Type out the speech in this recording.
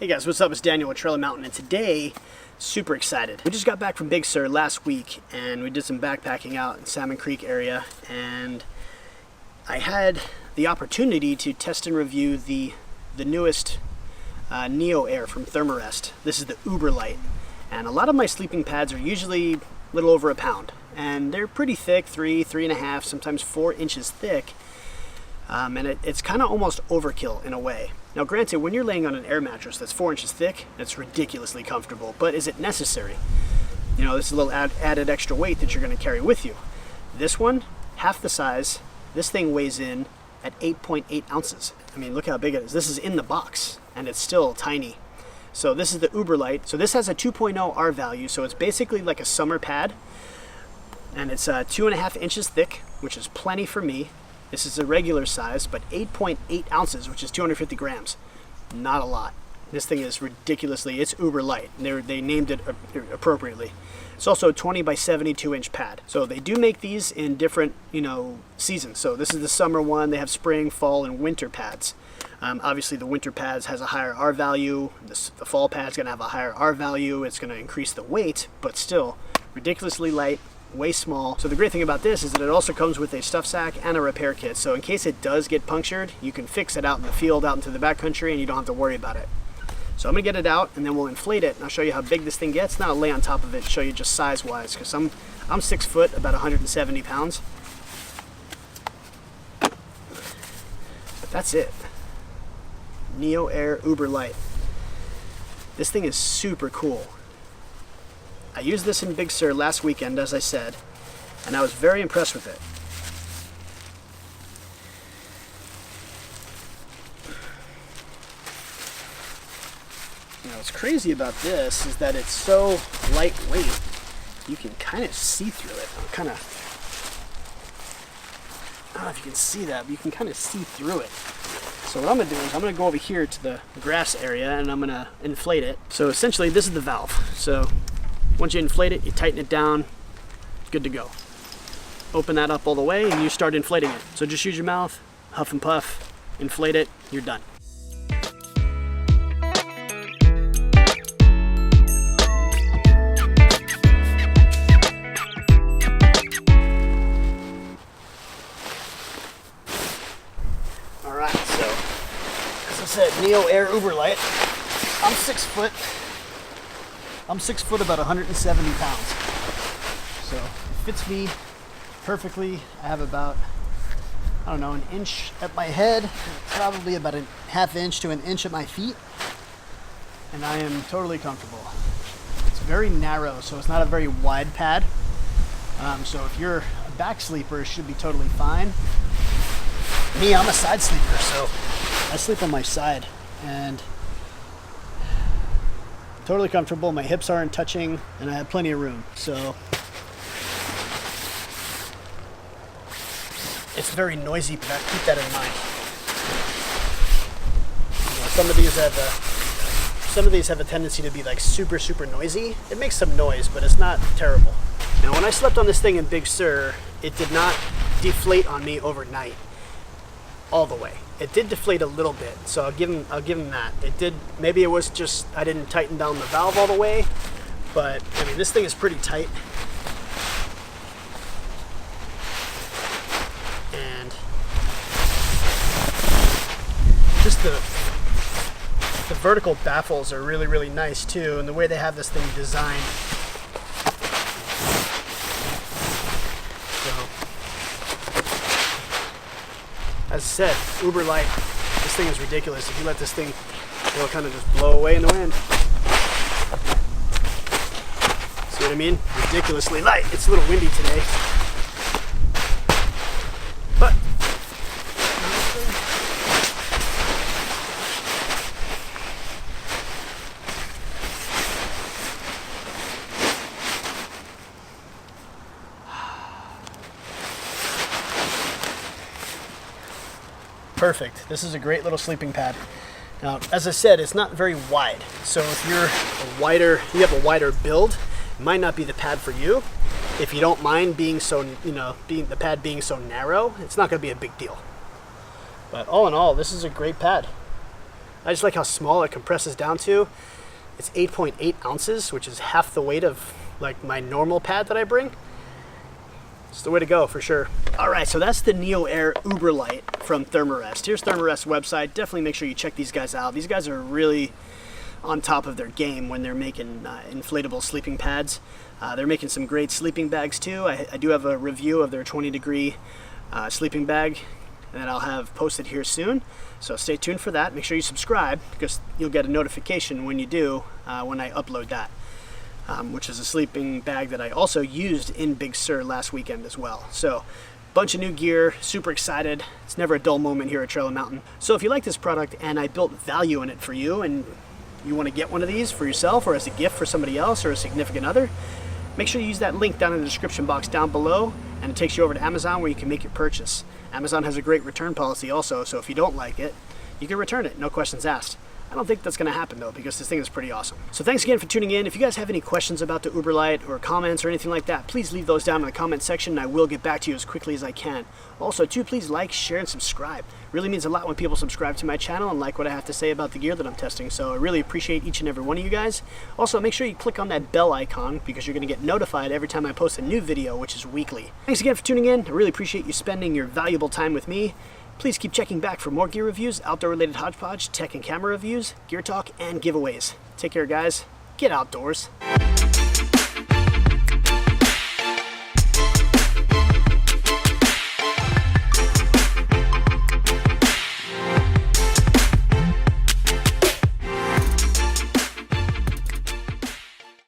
Hey guys, what's up? It's Daniel with Trail Mountain, and today, super excited. We just got back from Big Sur last week, and we did some backpacking out in Salmon Creek area, and I had the opportunity to test and review the newest NeoAir from Therm-A-Rest. This is the UberLite, and a lot of my sleeping pads are usually a little over a pound, and they're pretty thick, 3.5, sometimes 4 inches thick. And it's kind of almost overkill in a way. Now granted, when you're laying on an air mattress that's 4 inches thick, it's ridiculously comfortable, but is it necessary? You know, this is a little added extra weight that you're going to carry with you. This one, half the size, this thing weighs in at 8.8 ounces. I mean, look how big it is. This is in the box, and it's still tiny. So this is the UberLite. So this has a 2.0 R value, so it's basically like a summer pad, and it's 2.5 inches thick, which is plenty for me. This is a regular size, but 8.8 ounces, which is 250 grams. Not a lot. This thing is ridiculously, it's UberLite. They named it appropriately. It's also a 20 by 72 inch pad. So they do make these in different, seasons. So this is the summer one. They have spring, fall, and winter pads. Obviously the winter pads has a higher R value. The fall pad's gonna have a higher R value. It's gonna increase the weight, but still ridiculously light. Way small. So the great thing about this is that it also comes with a stuff sack and a repair kit. So in case it does get punctured, you can fix it out in the field, out into the backcountry, and you don't have to worry about it. So I'm gonna get it out and then we'll inflate it, and I'll show you how big this thing gets. Now I'll lay on top of it and show you just size wise, because I'm 6 foot, about 170 pounds. But that's it. NeoAir UberLite. This thing is super cool. I used this in Big Sur last weekend, as I said, and I was very impressed with it. What's crazy about this is that it's so lightweight, you can kind of see through it. I don't know if you can see that, but you can kind of see through it. So what I'm going to do is I'm going to go over here to the grass area and I'm going to inflate it. So essentially this is the valve. So once you inflate it, you tighten it down, good to go. Open that up all the way and you start inflating it. So just use your mouth, huff and puff, inflate it, you're done. All right, so as I said, NeoAir UberLite. I'm 6 foot. I'm 6 foot, about 170 pounds. So it fits me perfectly. I have about, an inch at my head, probably about a ½ inch to an inch at my feet. And I am totally comfortable. It's very narrow, so it's not a very wide pad. So if you're a back sleeper, it should be totally fine. Me, I'm a side sleeper, so I sleep on my side. And totally comfortable, my hips aren't touching, and I have plenty of room. So it's very noisy, but keep that in mind. Some of these have a tendency to be like super noisy. It makes some noise, but it's not terrible. Now when I slept on this thing in Big Sur, it did not deflate on me overnight all the way. It did deflate a little bit, so I'll give him that. It did. Maybe it was just I didn't tighten down the valve all the way, but I mean this thing is pretty tight, and just the vertical baffles are really nice too, and the way they have this thing designed. As I said, UberLite, this thing is ridiculous. If you let this thing, it'll kind of just blow away in the wind. See what I mean? Ridiculously light. It's a little windy today. But perfect. This is a great little sleeping pad. Now, as I said, it's not very wide. So if you have a wider build, it might not be the pad for you. If you don't mind being so, the pad being so narrow, it's not going to be a big deal. But all in all, this is a great pad. I just like how small it compresses down to. It's 8.8 ounces, which is half the weight of like my normal pad that I bring. It's the way to go for sure. All right, so that's the NeoAir UberLite from Therm-A-Rest. Here's Therm-A-Rest's website. Definitely make sure you check these guys out. These guys are really on top of their game when they're making inflatable sleeping pads. They're making some great sleeping bags too. I do have a review of their 20-degree sleeping bag that I'll have posted here soon. So stay tuned for that. Make sure you subscribe because you'll get a notification when you do, when I upload that. Which is a sleeping bag that I also used in Big Sur last weekend as well. So, bunch of new gear, super excited. It's never a dull moment here at Trail and Mountain. So if you like this product and I built value in it for you and you want to get one of these for yourself or as a gift for somebody else or a significant other, make sure you use that link down in the description box down below and it takes you over to Amazon where you can make your purchase. Amazon has a great return policy also, so if you don't like it, you can return it, no questions asked. I don't think that's going to happen though because this thing is pretty awesome. So thanks again for tuning in. If you guys have any questions about the UberLite or comments or anything like that, please leave those down in the comment section and I will get back to you as quickly as I can. Also too, please like, share, and subscribe. It really means a lot when people subscribe to my channel and like what I have to say about the gear that I'm testing. So I really appreciate each and every one of you guys. Also make sure you click on that bell icon because you're going to get notified every time I post a new video, which is weekly. Thanks again for tuning in. I really appreciate you spending your valuable time with me. Please keep checking back for more gear reviews, outdoor-related hodgepodge, tech and camera reviews, gear talk, and giveaways. Take care, guys. Get outdoors.